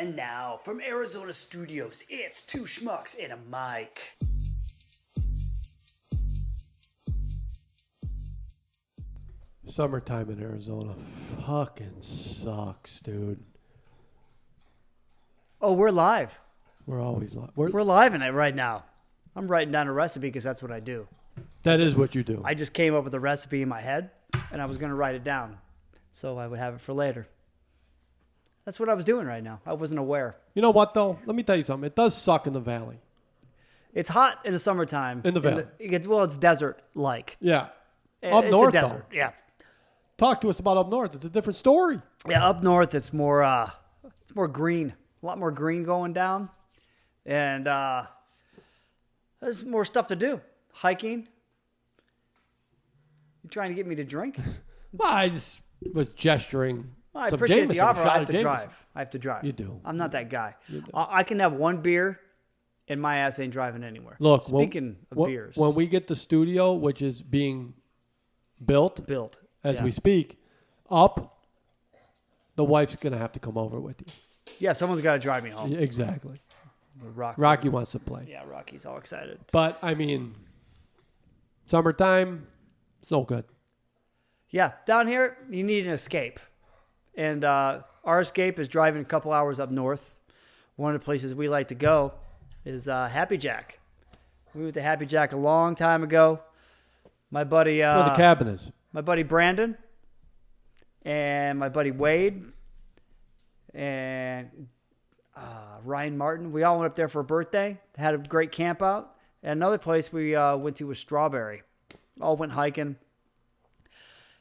And now, from Arizona Studios, it's two Schmucks and a Mic. Summertime in Arizona fucking sucks, dude. Oh, we're live. We're always live. We're live in it right now. I'm writing down a recipe because that's what I do. That is what you do. I just came up with a recipe in my head, and I was going to write it down so I would have it for later. That's what I was doing right now. I wasn't aware. You know what, though? Let me tell you something. It does suck in the valley. It's hot in the summertime. In the valley. It's desert-like. Yeah. Up It's north, a desert, though. yeah. Talk to us about up north. It's a different story. Yeah, up north it's more green. A lot more green going down. And there's more stuff to do. Hiking. You trying to get me to drink? Well, I just was gesturing. Well, I some appreciate the Jameson, offer. a shot I have of to Jameson. drive. I have to drive. You do. I'm not that guy. You do. I can have one beer and my ass ain't driving anywhere. Look, Speaking of beers. when we get the studio, which is being built as yeah. we speak, up, the wife's going to have to come over with you. Yeah, someone's got to drive me home. Yeah, exactly. Rocky wants to play. Yeah, Rocky's all excited. But, I mean, summertime, it's no good. Yeah, down here, you need an escape. And our escape is driving a couple hours up north. One of the places we like to go is Happy Jack. We went to Happy Jack a long time ago. My buddy... Where the cabin is. My buddy Brandon and my buddy Wade and Ryan Martin. We all went up there for a birthday. Had a great camp out. And another place we went to was Strawberry. All went hiking.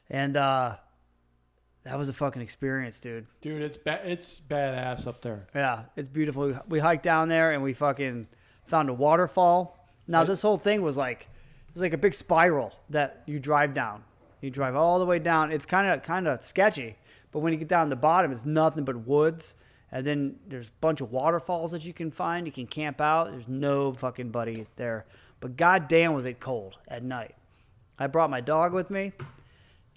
And that was a fucking experience, dude. Dude, it's badass up there. Yeah, it's beautiful. We hiked down there and we fucking found a waterfall. Now, this whole thing was like a big spiral that you drive down. You drive all the way down. It's kind of sketchy, but when you get down to the bottom, it's nothing but woods. And then there's a bunch of waterfalls that you can find. You can camp out. There's no fucking buddy there. But goddamn was it cold at night. I brought my dog with me.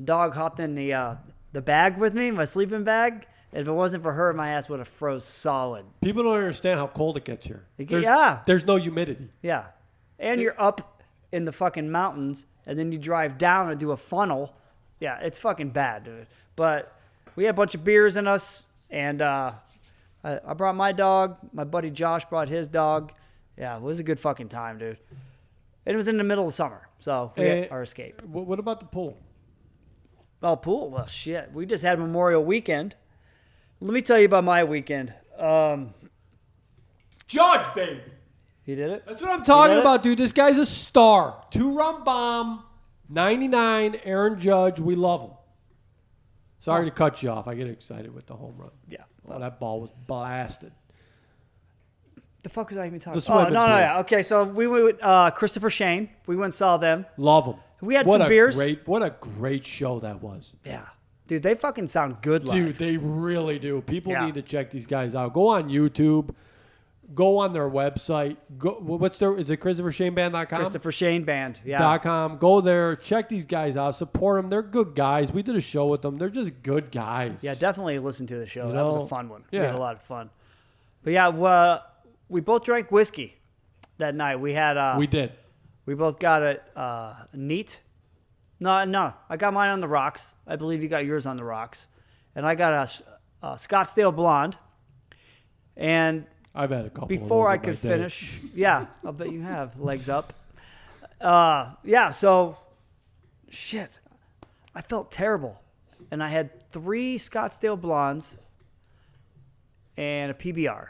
Dog hopped in the bag with me, my sleeping bag. And if it wasn't for her, my ass would have froze solid. People don't understand how cold it gets here. Yeah. There's no humidity. Yeah. And you're up in the fucking mountains, and then you drive down and do a funnel. Yeah, it's fucking bad, dude. But we had a bunch of beers in us, and I brought my dog. My buddy Josh brought his dog. Yeah, it was a good fucking time, dude. And it was in the middle of summer, so we had our escape. What about the pool? Oh, pool? Well, shit. We just had Memorial Weekend. Let me tell you about my weekend. Judge, baby. He did it? That's what I'm talking about, dude. This guy's a star. 2-run bomb, 99, Aaron Judge. We love him. Sorry to cut you off. I get excited with the home run. Yeah. Oh, that ball was blasted. The fuck was I even talking The about? swimming No, pool. yeah. Okay, so we went with Christopher Shane. We went and saw them. Love him. We had some beers. What a great show that was. Yeah. Dude, they fucking sound good live. Dude, they really do. People Yeah. need to check these guys out. Go on YouTube. Go on their website. Is it ChristopherShaneBand.com? Christopher Shane Band. Yeah. .com. Go there. Check these guys out. Support them. They're good guys. We did a show with them. They're just good guys. Yeah, definitely listen to the show. You That was a know? fun one. Yeah. We had a lot of fun. But yeah, we both drank whiskey that night. We had... We did. We both got a neat. No. I got mine on the rocks. I believe you got yours on the rocks. And I got a Scottsdale Blonde. And... I've had a couple Before of those I in my could day. finish, yeah, I'll bet you have legs up. Yeah, so shit, I felt terrible, and I had 3 Scottsdale Blondes and a PBR,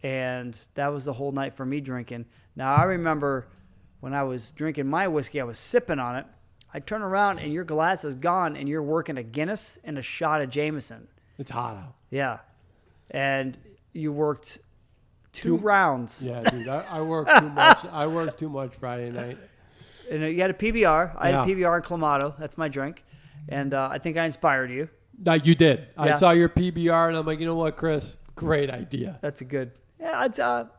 and that was the whole night for me drinking. Now I remember when I was drinking my whiskey, I was sipping on it. I turn around and your glass is gone, and you're working a Guinness and a shot of Jameson. It's hot out. Yeah, and you worked 2 rounds. Yeah, dude. I worked too much. I worked too much Friday night. And you had a PBR. I had a Yeah. PBR and Clamato. That's my drink. And I think I inspired you. No, you did. Yeah. I saw your PBR, and I'm like, you know what, Chris? Great idea. That's a good. Yeah,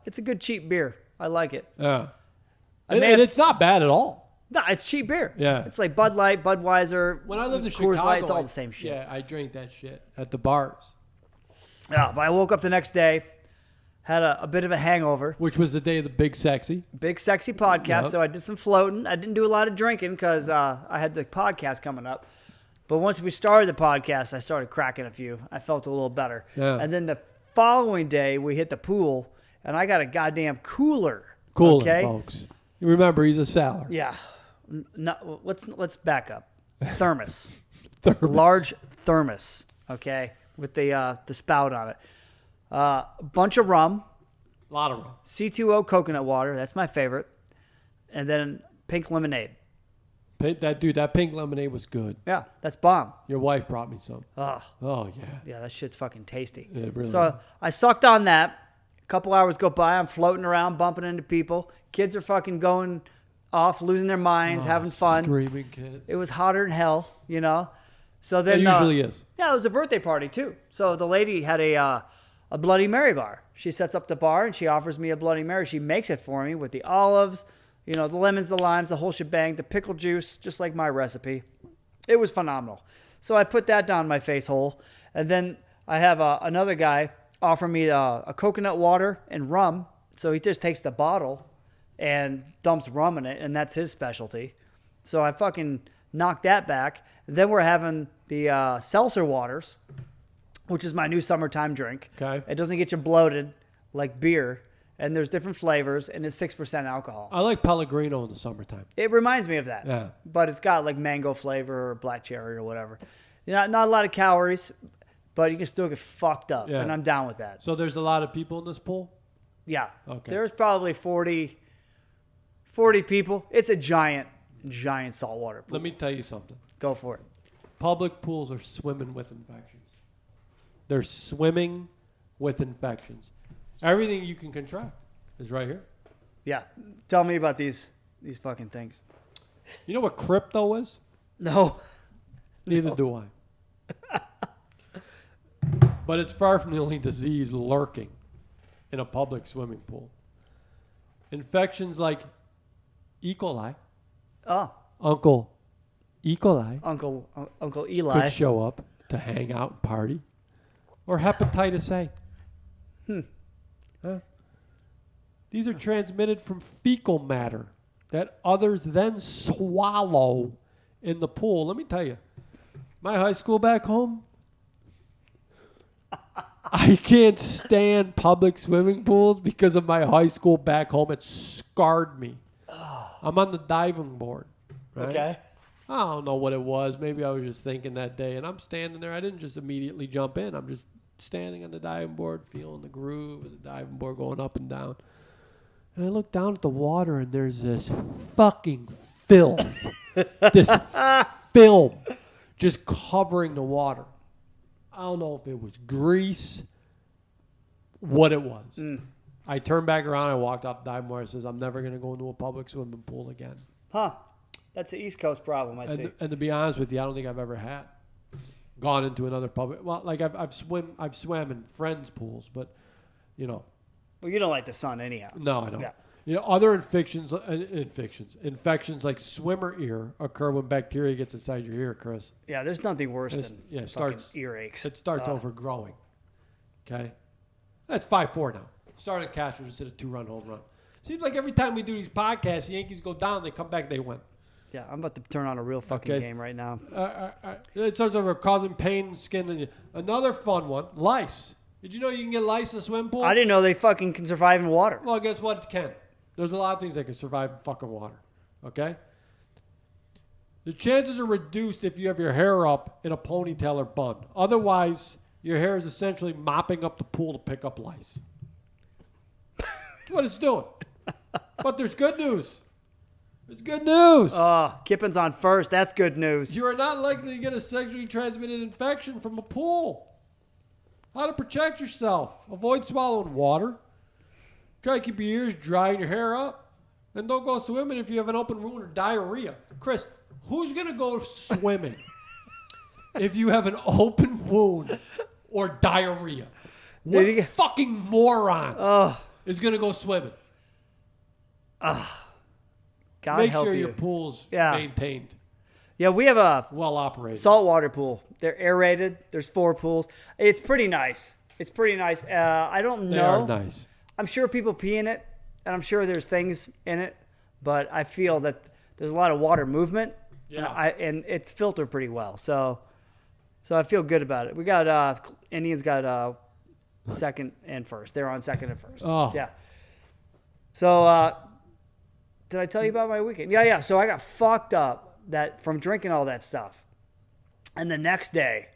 it's a good cheap beer. I like it. Yeah. I And, may have- it's not bad at all. No, it's cheap beer. Yeah. It's like Bud Light, Budweiser. When I lived in Coors Chicago, Light, it's all the same shit. Yeah, I drank that shit at the bars. Yeah, but I woke up the next day, had a bit of a hangover. Which was the day of the Big Sexy. Big Sexy podcast. Yep. So I did some floating. I didn't do a lot of drinking because I had the podcast coming up. But once we started the podcast, I started cracking a few. I felt a little better. Yeah. And then the following day, we hit the pool, and I got a goddamn cooler. Cooler, okay? folks. You remember, he's a sailor. Yeah. Let's back up. Thermos. Thermos. Large thermos, okay, with the spout on it. A bunch of rum. A lot of rum. C2O coconut water. That's my favorite. And then pink lemonade. That pink lemonade was good. Yeah, that's bomb. Your wife brought me some. Oh, Yeah. yeah, that shit's fucking tasty. It really So is. I sucked on that. A couple hours go by. I'm floating around, bumping into people. Kids are fucking going off, losing their minds, having fun. Screaming kids. It was hotter than hell, you know. So then It usually is. Yeah, it was a birthday party too. So the lady had a Bloody Mary bar. She sets up the bar and she offers me a Bloody Mary. She makes it for me with the olives, you know, the lemons, the limes, the whole shebang, the pickle juice, just like my recipe. It was phenomenal. So I put that down my face hole, and then I have another guy offer me a coconut water and rum. So he just takes the bottle and dumps rum in it, and that's his specialty. So I fucking knocked that back. And then we're having the seltzer waters, which is my new summertime drink. Okay. It doesn't get you bloated like beer, and there's different flavors, and it's 6% alcohol. I like Pellegrino in the summertime. It reminds me of that. Yeah. But it's got like mango flavor or black cherry or whatever. You know, not a lot of calories, but you can still get fucked up, Yeah. and I'm down with that. So there's a lot of people in this pool? Yeah. Okay. There's probably 40 people. It's a giant saltwater pool. Let me tell you something. Go for it. Public pools are swimming with infections. They're swimming with infections. Everything you can contract is right here. Yeah. Tell me about these fucking things. You know what crypto is? No. Neither do I. But it's far from the only disease lurking in a public swimming pool. Infections like E. coli, Oh, Uncle E. coli, Uncle Eli. could show up to hang out and party, or hepatitis A. Huh? These are transmitted from fecal matter that others then swallow in the pool. Let me tell you, my high school back home, I can't stand public swimming pools because of my high school back home. It scarred me. I'm on the diving board. Right? Okay. I don't know what it was. Maybe I was just thinking that day. And I'm standing there. I didn't just immediately jump in. I'm just standing on the diving board, feeling the groove of the diving board going up and down. And I look down at the water, and there's this fucking filth. This film just covering the water. I don't know if it was grease, what it was. I turned back around. I walked off the diving board. I says, I'm never going to go into a public swimming pool again. Huh. That's the East Coast problem, I see. And to be honest with you, I don't think I've ever gone into another public. Well, like I've swam in friends' pools, but you know. Well, you don't like the sun anyhow. No, I don't. Yeah. You know, other infections like swimmer ear occur when bacteria gets inside your ear, Chris. Yeah, there's nothing worse than fucking earaches. It starts overgrowing. Okay, that's 5-4 now. Starting Castro just hit a 2-run home run. Seems like every time we do these podcasts, the Yankees go down, they come back, they win. Yeah, I'm about to turn on a real fucking game right now. It starts over causing pain in skin. And another fun one, lice. Did you know you can get lice in a swimming pool? I didn't know they fucking can survive in water. Well, guess what? It can. There's a lot of things that can survive in fucking water. Okay? The chances are reduced if you have your hair up in a ponytail or bun. Otherwise, your hair is essentially mopping up the pool to pick up lice. That's what it's doing. But there's good news. There's good news. Kippin's on first. That's good news. You are not likely to get a sexually transmitted infection from a pool. How to protect yourself. Avoid swallowing water. Try to keep your ears dry and your hair up. And don't go swimming if you have an open wound or diarrhea. Chris, who's going to go swimming if you have an open wound or diarrhea? What fucking moron is going to go swimming? God Make help sure you. your pool's Yeah. maintained, Yeah, we have a well operated. saltwater pool. They're aerated. There's 4 pools. It's pretty nice. It's pretty nice. I don't They know. are nice. I'm sure people pee in it, and I'm sure there's things in it, but I feel that there's a lot of water movement. Yeah. And it's filtered pretty well. So I feel good about it. We got Indians got second and first. They're on second and first. Oh. Yeah. So did I tell you about my weekend? Yeah. So I got fucked up from drinking all that stuff. And the next day,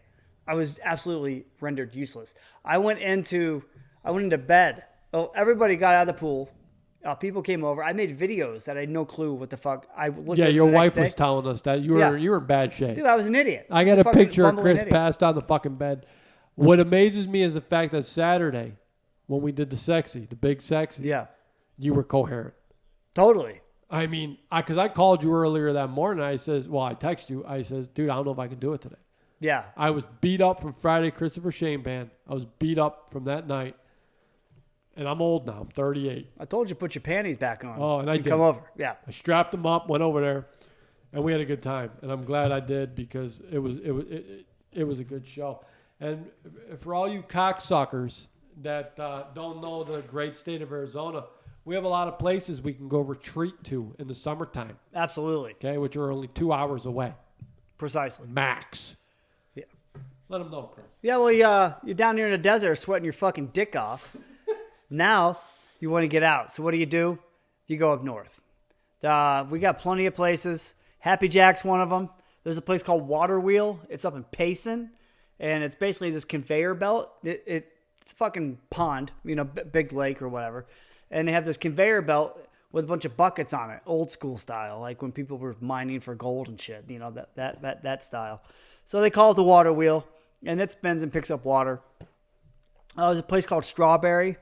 I was absolutely rendered useless. I went into bed. Oh, everybody got out of the pool. People came over. I made videos that I had no clue what the fuck. I looked Yeah, at your the next wife was day. telling us that you were in bad shape. Dude, I was an idiot. I was got a fucking picture of bumbling Chris idiot. passed on the fucking bed. What amazes me is the fact that Saturday, when we did the big sexy, Yeah, you were coherent. totally. I mean, because I called you earlier that morning. I text you. I says, dude, I don't know if I can do it today. Yeah, I was beat up from Friday Christopher Shane Band. I was beat up from that night. And I'm old now. I'm 38. I told you put your panties back on. Oh, and I You did. come over. Yeah, I strapped them up, went over there, and we had a good time. And I'm glad I did because it was a good show. And for all you cocksuckers that don't know the great state of Arizona, we have a lot of places we can go retreat to in the summertime. absolutely. Okay, which are only 2 hours away, Precisely. max. Yeah. Let them know, Chris. Yeah, well, you're down here in the desert sweating your fucking dick off. Now you want to get out. So what do? You go up north. We got plenty of places. Happy Jack's one of them. There's a place called Water Wheel. It's up in Payson, and it's basically this conveyor belt. It's a fucking pond, big lake or whatever. And they have this conveyor belt with a bunch of buckets on it, old school style, like when people were mining for gold and shit, that style. So they call it the Water Wheel, and it spins and picks up water. There's a place called Strawberry.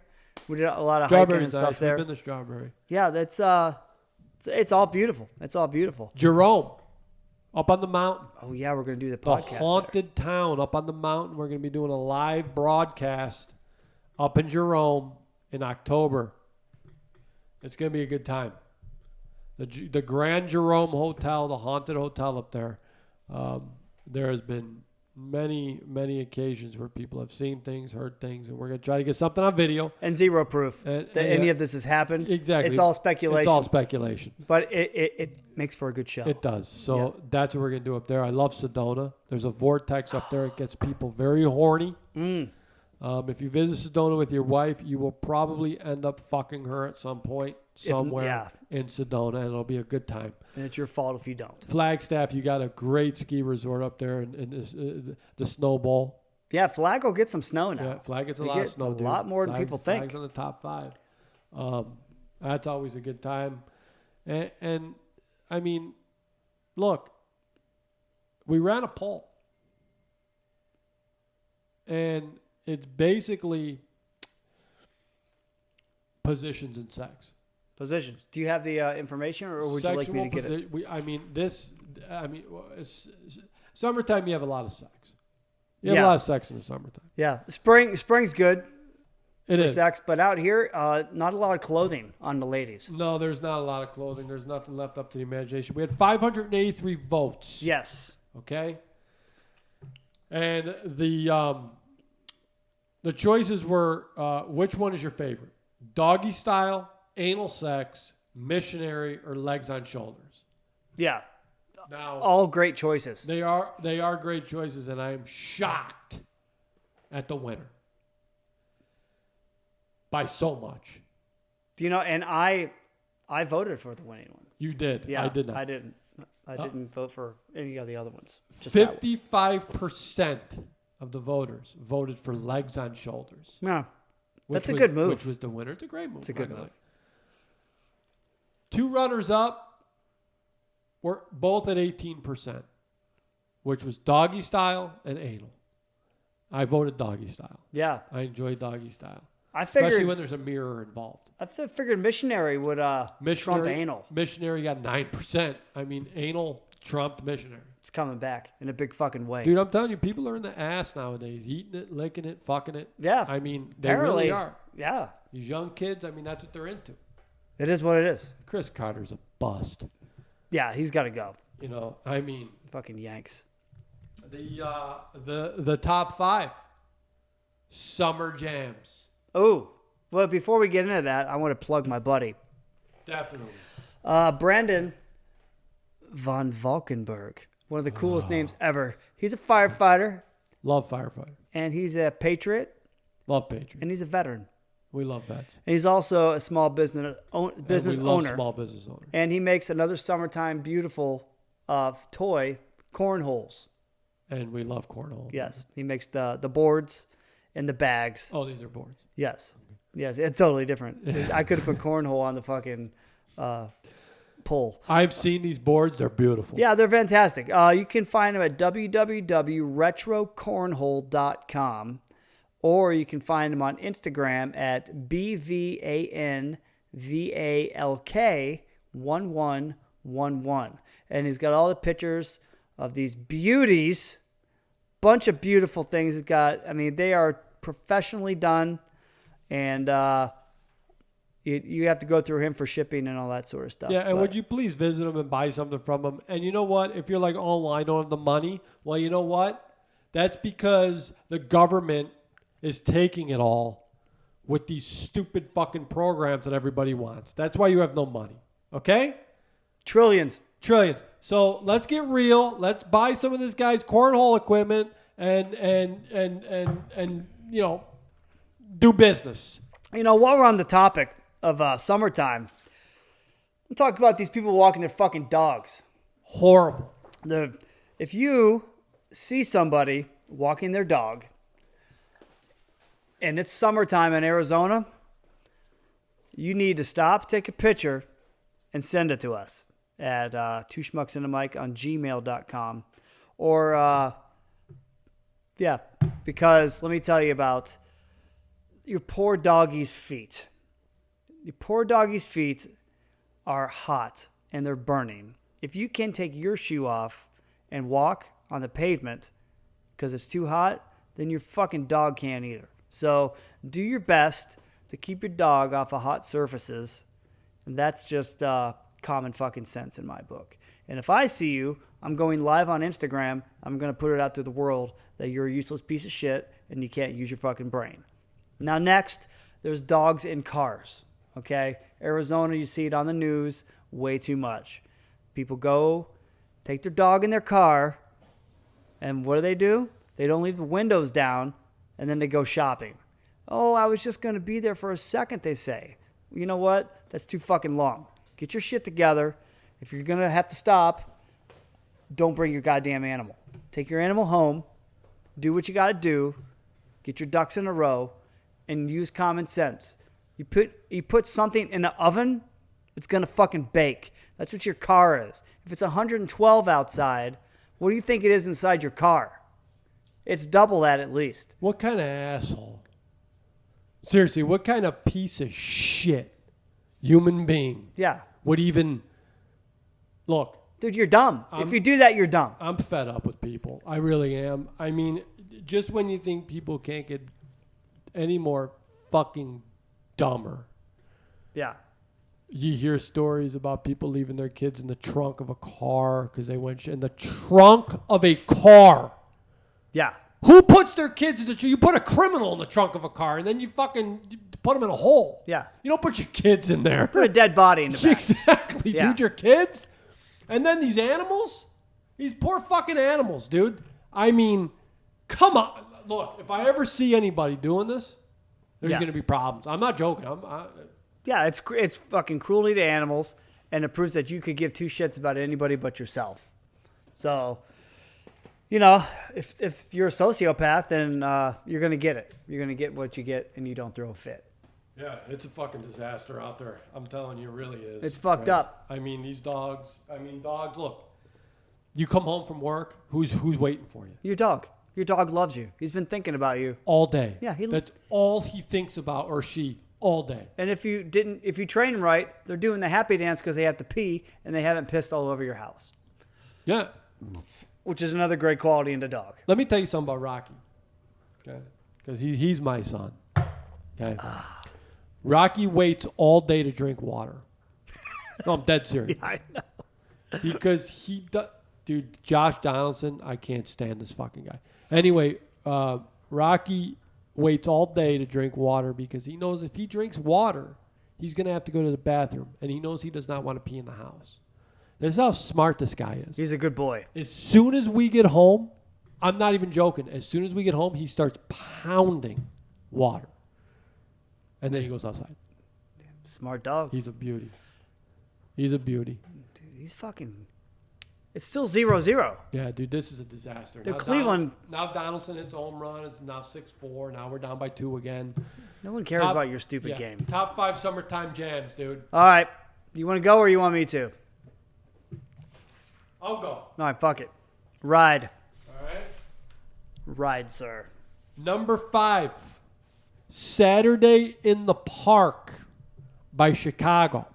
We did a lot of hiking and stuff there. We've been to Strawberry. Yeah, that's it's all beautiful. It's all beautiful. Jerome, up on the mountain. Oh yeah, we're gonna do the The podcast. haunted town up on the mountain. We're going to be doing a live broadcast up in Jerome in October. It's going to be a good time. The Grand Jerome Hotel, the haunted hotel up there. There has been many, many occasions where people have seen things, heard things, and we're going to try to get something on video. And zero proof that any of this has happened. Exactly. It's all speculation. It's all speculation. But it makes for a good show. It does. So that's what we're going to do up there. I love Sedona. There's a vortex up there. It gets people very horny. If you visit Sedona with your wife, you will probably end up fucking her at some point somewhere in Sedona, and it'll be a good time. And it's your fault if you don't. Flagstaff, you got a great ski resort up there in the Snow Bowl. Yeah, Flag will get some snow now. Yeah, Flag gets a They lot get of snow, a dude. lot more than people think. Flag's in the top 5. That's always a good time. And I mean, look, we ran a poll. And it's basically positions in sex. Positions. Do you have the information, or would you like me to get it? Summertime, you have a lot of sex. You have a lot of sex in the summertime. Yeah, spring's good It for is. sex, but out here, not a lot of clothing on the ladies. No, there's not a lot of clothing. There's nothing left up to the imagination. We had 583 votes. Yes. Okay. And the choices were, which one is your favorite? Doggy style, anal sex, missionary, or legs on shoulders? Yeah. Now, All great choices. they are great choices, and I am shocked at the winner by so much. Do you know? And I voted for the winning one. You did. Yeah, I did not. I didn't. I didn't vote for any of the other ones. Just that one. 55% of the voters voted for legs on shoulders. No, Which that's a was- good move. Which was the winner. It's a great move. It's a good move. 2 runners up were both at 18%, which was doggy style and anal. I voted doggy style. Yeah, I enjoy doggy style, I especially figured. when there's a mirror involved. I figured missionary would trump anal. Missionary got 9%. I mean, anal trumped missionary. It's coming back in a big fucking way. Dude, I'm telling you, people are in the ass nowadays, eating it, licking it, fucking it. Yeah. I mean, they Apparently, really are. Yeah, These young kids, I mean, that's what they're into. it is what it is. Chris Carter's a bust. Yeah, he's got to go. You know, I mean, Fucking Yanks. the top 5. Summer jams. Oh, well, before we get into that, I want to plug my buddy. Definitely. Brandon von Valkenburg. One of the coolest names ever. He's a firefighter. Love firefighter. And he's a patriot. Love Patriot. And he's a veteran. We love vets. And he's also a small business We love owner. small business owner. And he makes another summertime beautiful toy, cornholes. And we love cornhole. Yes. He makes the boards and the bags. Oh, these are boards. Yes. Yes. It's totally different. I could have put cornhole on the fucking pole. I've seen these boards. They're beautiful. Yeah, they're fantastic. You can find them at www.retrocornhole.com, or you can find them on Instagram at BVANVALK1111. And he's got all the pictures of these beauties, bunch of beautiful things. He's got, I mean, they are professionally done, and you have to go through him for shipping and all that sort of stuff. Yeah, and But- would you please visit him and buy something from him? And you know what? If you're like, oh, well, I don't have the money. Well, you know what? That's because the government is taking it all with these stupid fucking programs that everybody wants. That's why you have no money. Okay? Trillions. Trillions. So let's get real. Let's buy some of this guy's cornhole equipment and you know, do business. You know, while we're on the topic of summertime, I'm talking about these people walking their fucking dogs. Horrible. If you see somebody walking their dog and it's summertime in Arizona, you need to stop, take a picture, and send it to us at Two Schmucks and A Mic on gmail.com. Or, yeah, because let me tell you about your poor doggy's feet. Your poor doggy's feet are hot and they're burning. If you can take your shoe off and walk on the pavement because it's too hot, then your fucking dog can't either. So do your best to keep your dog off of hot surfaces. And that's just common fucking sense in my book. And if I see you, I'm going live on Instagram. I'm going to put it out to the world that you're a useless piece of shit and you can't use your fucking brain. Now, next, there's dogs in cars, okay? Arizona, you see it on the news way too much. People go, take their dog in their car, and what do? They don't leave the windows down, and then they go shopping. Oh, I was just going to be there for a second, they say. You know what? That's too fucking long. Get your shit together. If you're going to have to stop, don't bring your goddamn animal. Take your animal home, do what you got to do, get your ducks in a row, and use common sense. You put something in an oven, it's going to fucking bake. That's what your car is. If it's 112 outside, what do you think it is inside your car? It's double that at least. What kind of asshole? Seriously, what kind of piece of shit human being Yeah. would even look? Dude, you're dumb. If you do that, you're dumb. I'm fed up with people. I really am. I mean, just when you think people can't get any more fucking dumber, Yeah. you hear stories about people leaving their kids in the trunk of a car because they went in the trunk of a car. Yeah. Who puts their kids in the trunk? You put a criminal in the trunk of a car and then you fucking put them in a hole. Yeah. You don't put your kids in there. Put a dead body in the back. Exactly, Yeah. dude. Your kids. And then these animals, these poor fucking animals, dude. I mean, come on. Look, if I ever see anybody doing this, there's Yeah. going to be problems. I'm not joking. Yeah, it's fucking cruelty to animals, and it proves that you could give two shits about anybody but yourself. So, you know, if you're a sociopath, then you're going to get it. You're going to get what you get, and you don't throw a fit. Yeah, it's a fucking disaster out there. I'm telling you, it really is. It's fucked up. I mean, these dogs. Dogs, look. You come home from work, who's waiting for you? Your dog. Your dog loves you. He's been thinking about you. All day. Yeah, that's all he thinks about, or she, all day. And if you train them right, they're doing the happy dance because they have to pee and they haven't pissed all over your house. Yeah. Which is another great quality in the dog. Let me tell you something about Rocky. Okay? Because he's my son. Okay? Rocky waits all day to drink water. No, I'm dead serious. I know. Because he does. Dude, Josh Donaldson, I can't stand this fucking guy. Anyway, Rocky waits all day to drink water because he knows if he drinks water, he's going to have to go to the bathroom, and he knows he does not want to pee in the house. This is how smart this guy is. He's a good boy. As soon as we get home, I'm not even joking. As soon as we get home, he starts pounding water. And then he goes outside. Smart dog. He's a beauty. He's a beauty. Dude, he's fucking... It's still 0-0. Yeah, dude, this is a disaster. The Cleveland... Now Donaldson hits a home run. It's now 6-4. Now we're down by 2 again. No one cares about your stupid game. Top 5 summertime jams, dude. All right. You want to go or you want me to? I'll go. All right, fuck it. Ride. All right. Ride, sir. Number 5, Saturday in the Park by Chicago.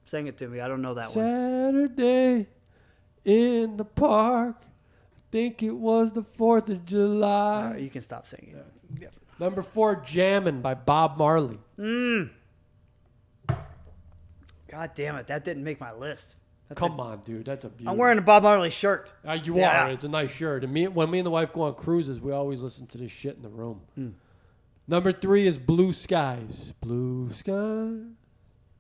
Sing it to me. I don't know that one. Saturday in the park. I think it was the 4th of July. All right, you can stop singing. Yeah. Yep. Number 4, Jammin' by Bob Marley. God damn it. That didn't make my list. Come on, dude. That's a beauty. I'm wearing a Bob Marley shirt. You are. It's a nice shirt. And when me and the wife go on cruises, we always listen to this shit in the room. Number 3 is Blue Skies. Blue skies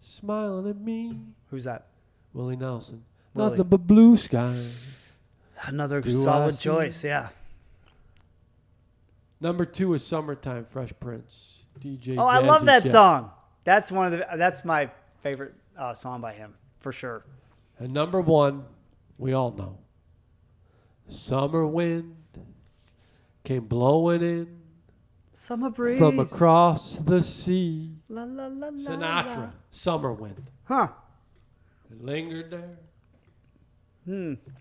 smiling at me. Who's that? Willie Nelson. Willie. Nothing but blue skies. Another Do I solid see? choice, yeah. Number 2 is Summertime, Fresh Prince. DJ Oh, I Jazzy love that Jeff. song. That's my favorite song by him, for sure. And number 1, we all know. Summer wind came blowing in Summer breeze. from across the sea. La, la, la, la, Sinatra, la. Summer wind. Huh. It lingered there.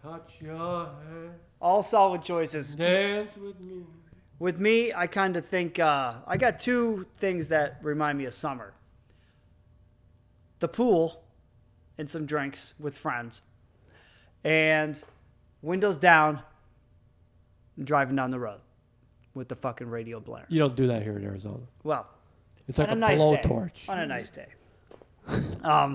Touch your hand. All solid choices. Dance with me. With me, I kind of think I got 2 things that remind me of summer. The pool and some drinks with friends. And windows down, driving down the road with the fucking radio blaring. You don't do that here in Arizona. Well, It's like on a nice blowtorch. day. On a nice day.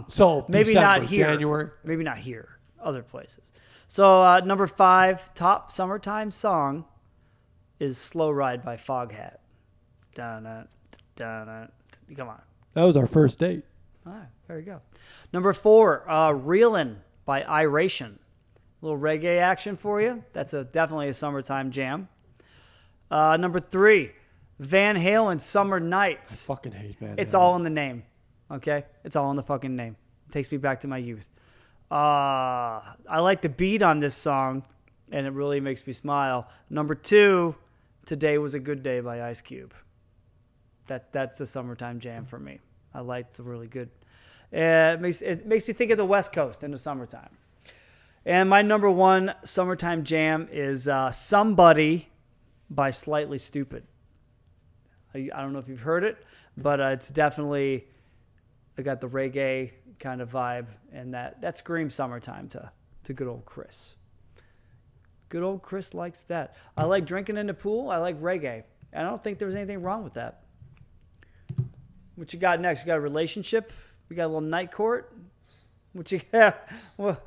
So Maybe December, not here. January. Maybe not here. Other places. So number 5, top summertime song is Slow Ride by Foghat. Dun-dun, dun-dun. Come on. That was our first date. All right, there you go. Number 4, Reelin' by Iration. A little reggae action for you. That's definitely a summertime jam. Number 3, Van Halen, Summer Nights. I fucking hate Van It's Halen. all in the name, okay? It's all in the fucking name. It takes me back to my youth. I like the beat on this song, and it really makes me smile. Number 2, Today Was a Good Day by Ice Cube. That's a summertime jam for me. I like the really good. It makes me think of the West Coast in the summertime. And my number 1 summertime jam is Somebody by Slightly Stupid. I don't know if you've heard it, but it's definitely got the reggae kind of vibe, and that screams summertime to good old Chris. Good old Chris likes that. I like drinking in the pool. I like reggae. I don't think there's anything wrong with that. What you got next? You got a relationship? We got a little night court? What you got? What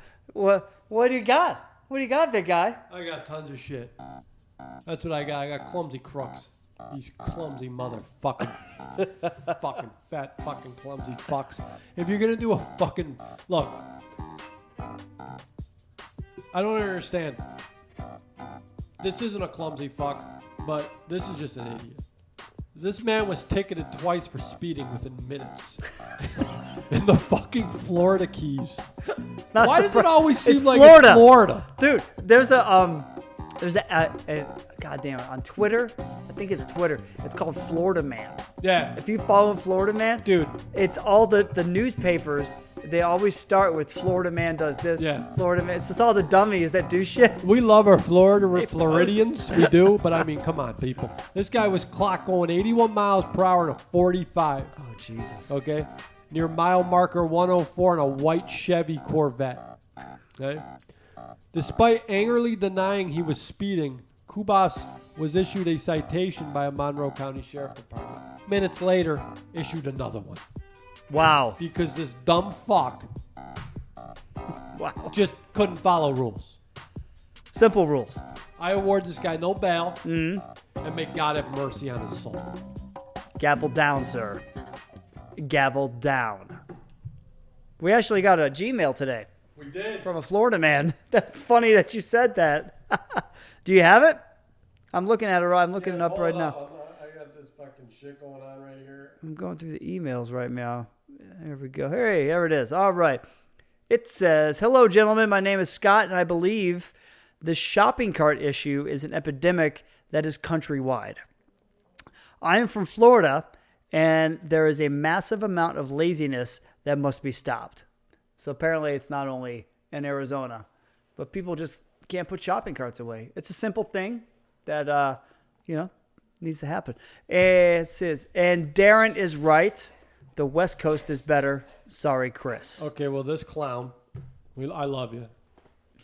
do you got? What do you got, big guy? I got tons of shit. That's what I got. I got clumsy crooks. These clumsy motherfucking fucking fat fucking clumsy fucks. If you're gonna do a fucking look, I don't understand. This isn't a clumsy fuck, but this is just an idiot. This man was ticketed twice for speeding within minutes in the fucking Florida Keys. Why does it always seem like Florida. it's Florida? Dude, there's a God damn it, on Twitter, I think it's Twitter, it's called Florida Man. Yeah. If you follow Florida Man, Dude. it's all the newspapers, they always start with Florida Man does this, Yeah. Florida Man. It's all the dummies that do shit. We love our Floridians. We do. But I mean, come on, people. This guy was clock going 81 miles per hour to 45. Oh, Jesus. Okay? Near mile marker 104 in a white Chevy Corvette. Okay? Despite angrily denying he was speeding, Kubas was issued a citation by a Monroe County Sheriff Department. Minutes later, issued another one. Wow. Because this dumb fuck Wow. just couldn't follow rules. Simple rules. I award this guy no bail. And may God have mercy on his soul. Gavel down, sir. Gavel down. We actually got a Gmail today. We did. From a Florida man. That's funny that you said that. Do you have it? I'm looking at it. I'm looking it up right now. I got this fucking shit going on right here. I'm going through the emails right now. There we go. Hey, there it is. All right. It says, hello, gentlemen. My name is Scott, and I believe the shopping cart issue is an epidemic that is countrywide. I am from Florida, and there is a massive amount of laziness that must be stopped. So apparently it's not only in Arizona, but people just can't put shopping carts away. It's a simple thing that, needs to happen. It says, and Darren is right. The West Coast is better. Sorry, Chris. Okay, well, this clown, I love you,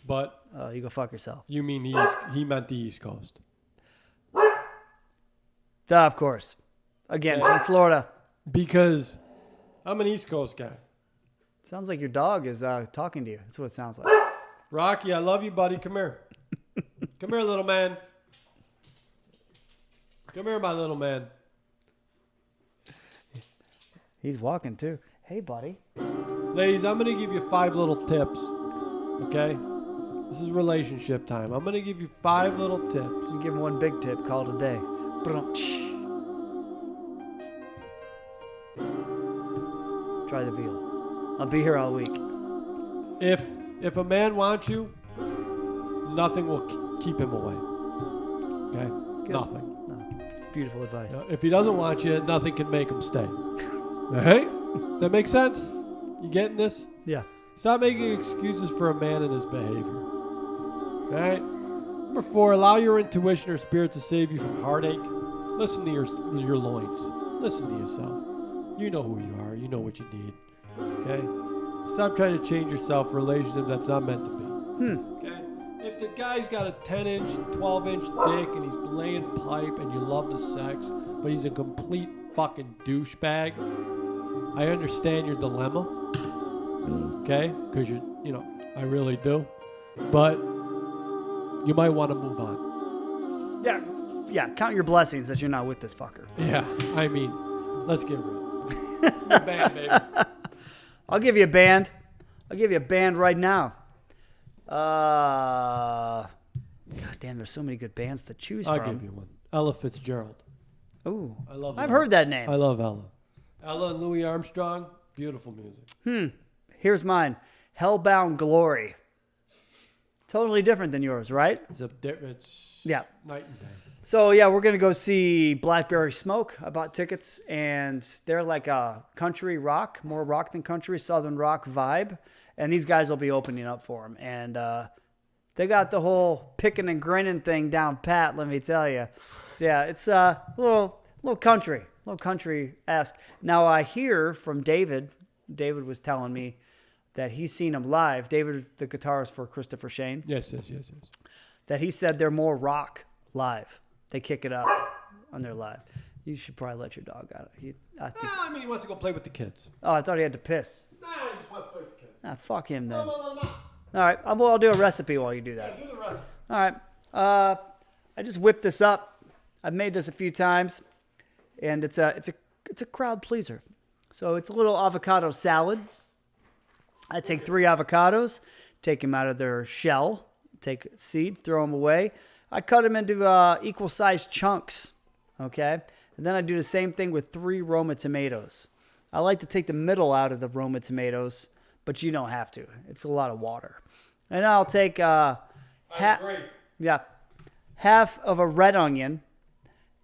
but You go fuck yourself. you mean he meant the East Coast. Duh, of course. Again, from Florida. Because I'm an East Coast guy. Sounds like your dog is talking to you. That's what it sounds like. Rocky, I love you, buddy. Come here. Come here, little man. Come here, my little man. He's walking too. Hey, buddy. Ladies, I'm going to give you 5 little tips. Okay? This is relationship time. I'm going to give you 5 little tips. You give him one big tip. Call it a day. Try the veal. I'll be here all week. If a man wants you, nothing will keep him away. Okay? Good. Nothing. No, it's beautiful advice. If he doesn't want you, nothing can make him stay. Hey? Does that make sense? You getting this? Yeah. Stop making excuses for a man and his behavior. All right? Number 4, allow your intuition or spirit to save you from heartache. Listen to your loins. Listen to yourself. You know who you are. You know what you need. Okay? Stop trying to change yourself for a relationship that's not meant to be. Okay? If the guy's got a 10-inch, 12-inch dick and he's laying pipe and you love the sex, but he's a complete fucking douchebag, I understand your dilemma. Okay? Because I really do. But you might want to move on. Yeah. Count your blessings that you're not with this fucker. Yeah. I mean, let's get real. Your band, baby. I'll give you a band. I'll give you a band right now. God damn, there's so many good bands to choose I'll from. give you one. Ella Fitzgerald. Ooh, I love I've Ella. heard that name. I love Ella. Ella and Louis Armstrong. Beautiful music. Here's mine. Hellbound Glory. Totally different than yours, right? It's Yeah. night and day. So, yeah, we're going to go see Blackberry Smoke. I bought tickets, and they're like a country rock, more rock than country, southern rock vibe. And these guys will be opening up for them. And they got the whole picking and grinning thing down pat, let me tell you. So, yeah, it's a little country-esque. Now, I hear from David was telling me that he's seen them live. David, the guitarist for Christopher Shane. Yes. That he said they're more rock live. They kick it up on their live. You should probably let your dog out. He wants to go play with the kids. Oh, I thought he had to piss. Nah, he just wants to play with the kids. Fuck him then. Let him out. All right, I'll do a recipe while you do that. Yeah, do the rest. All right. I just whipped this up. I've made this a few times, and it's a crowd pleaser. So it's a little avocado salad. I take 3 avocados, take them out of their shell, take seeds, throw them away. I cut them into equal-sized chunks, okay? And then I do the same thing with 3 Roma tomatoes. I like to take the middle out of the Roma tomatoes, but you don't have to. It's a lot of water. And I'll take half of a red onion,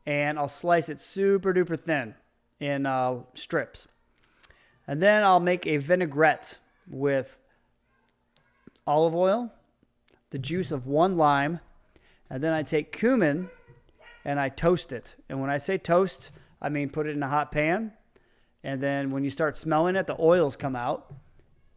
and I'll slice it super duper thin in strips. And then I'll make a vinaigrette with olive oil, the juice of 1 lime, and then I take cumin and I toast it. And when I say toast, I mean put it in a hot pan. And then when you start smelling it, the oils come out.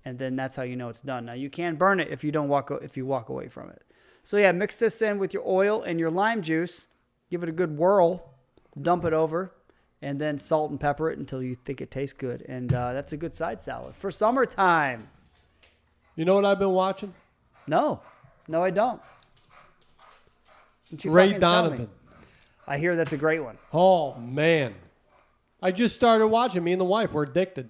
And then that's how you know it's done. Now you can burn it if you walk away from it. So yeah, mix this in with your oil and your lime juice. Give it a good whirl. Dump it over. And then salt and pepper it until you think it tastes good. And that's a good side salad for summertime. You know what I've been watching? No, I don't. Ray Donovan. I hear that's a great one. Oh, man. I just started watching. Me and the wife, we're addicted.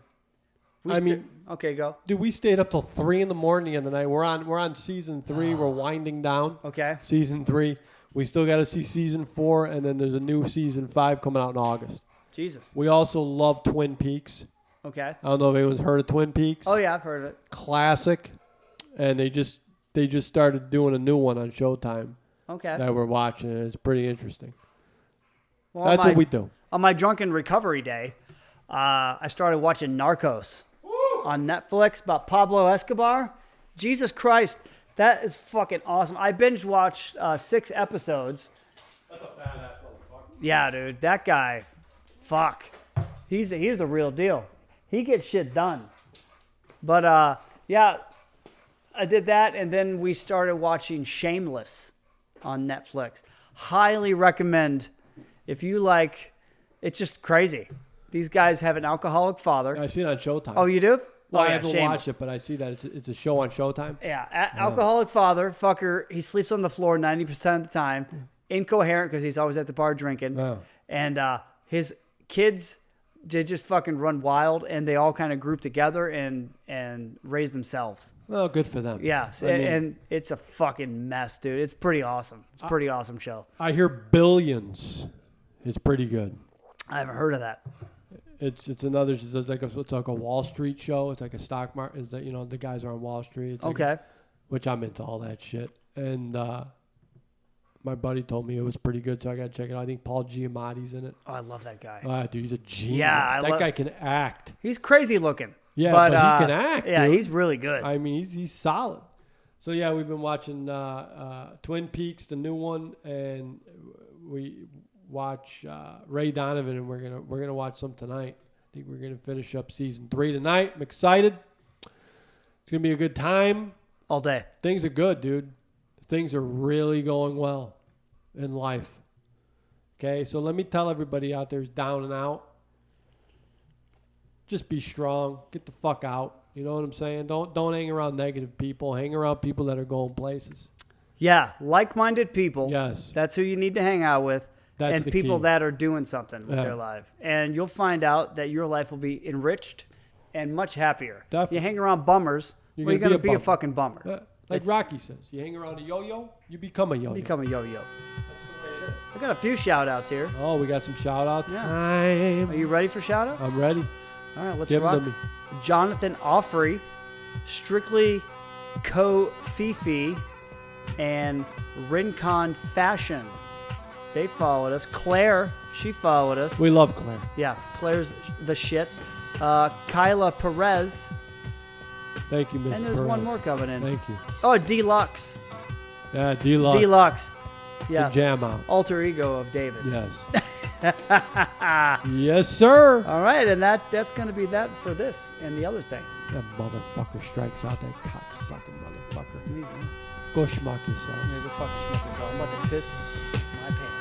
Okay, go. Dude, we stayed up till 3 in the morning the other night. We're on season 3. We're winding down. Okay. Season 3. We still got to see season 4, and then there's a new season 5 coming out in August. Jesus. We also love Twin Peaks. Okay. I don't know if anyone's heard of Twin Peaks. Oh yeah, I've heard of it. Classic. And they just started doing a new one on Showtime Okay. that we're watching, and it's pretty interesting. Well, That's what we do. On my drunken recovery day, I started watching Narcos on Netflix about Pablo Escobar. Jesus Christ, that is fucking awesome. I binge watched 6 episodes. That's a badass motherfucker. Yeah, dude, that guy, fuck, he's the real deal. He gets shit done. But yeah, I did that, and then we started watching Shameless on Netflix. Highly recommend if you like. It's just crazy. These guys have an alcoholic father. I see it on Showtime. Oh, you do? Well, Oh, I yeah, haven't Shameless. watched it, but I see that it's a show on Showtime. Yeah, alcoholic father, fucker. He sleeps on the floor 90% of the time. Incoherent because he's always at the bar drinking. Oh. And his kids, they just fucking run wild, and they all kind of group together and raise themselves. Well, good for them. Yes, I mean, and it's a fucking mess, dude. It's pretty awesome. It's a pretty awesome show. I hear Billions is pretty good. I haven't heard of that. It's another. It's like a Wall Street show. It's like a stock market. It's like, the guys are on Wall Street. It's like, Okay. which I'm into all that shit. And my buddy told me it was pretty good, so I got to check it out. I think Paul Giamatti's in it. Oh, I love that guy. Dude, he's a genius. Yeah, that guy can act. He's crazy looking. Yeah, but he can act. Yeah, dude. he's really good. I mean, he's solid. So yeah, we've been watching Twin Peaks, the new one, and we watch Ray Donovan, and we're gonna watch some tonight. I think we're gonna finish up season 3 tonight. I'm excited. It's gonna be a good time. All day. Things are good, dude. Things are really going well in life. Okay, so let me tell everybody out there who's down and out. Just be strong. Get the fuck out. You know what I'm saying? Don't hang around negative people. Hang around people that are going places. Yeah, like-minded people. Yes. That's who you need to hang out with. That's and the people key. that are doing something with Yeah. their life. And you'll find out that your life will be enriched and much happier. Definitely. You hang around bummers, You're well, you're gonna going to be be a a fucking bummer. Like It's- Rocky says, you hang around a yo-yo, you become a yo-yo. Become a yo-yo. That's the way it is. I got a few shout-outs here. Oh, we got some shout-outs. Yeah. Time. Are you ready for shout-out? I'm ready. All right, let's Give rock. them to me. Jonathan Offrey, Strictly Co-Fifi, and Rincon Fashion. They followed us. Claire, she followed us. We love Claire. Yeah, Claire's the shit. Kyla Perez. Thank you, Miss And there's Perez. one more coming in. Thank you. Oh, Deluxe. Yeah, D-Lux. Deluxe. The Yeah. jam out. Alter ego of David. Yes. Yes, sir. All right, and that's going to be that for this and the other thing. That motherfucker strikes out. That cocksucking motherfucker. Yeah, Go schmuck yourself. go fucking schmuck yourself. I'm about to piss my pants.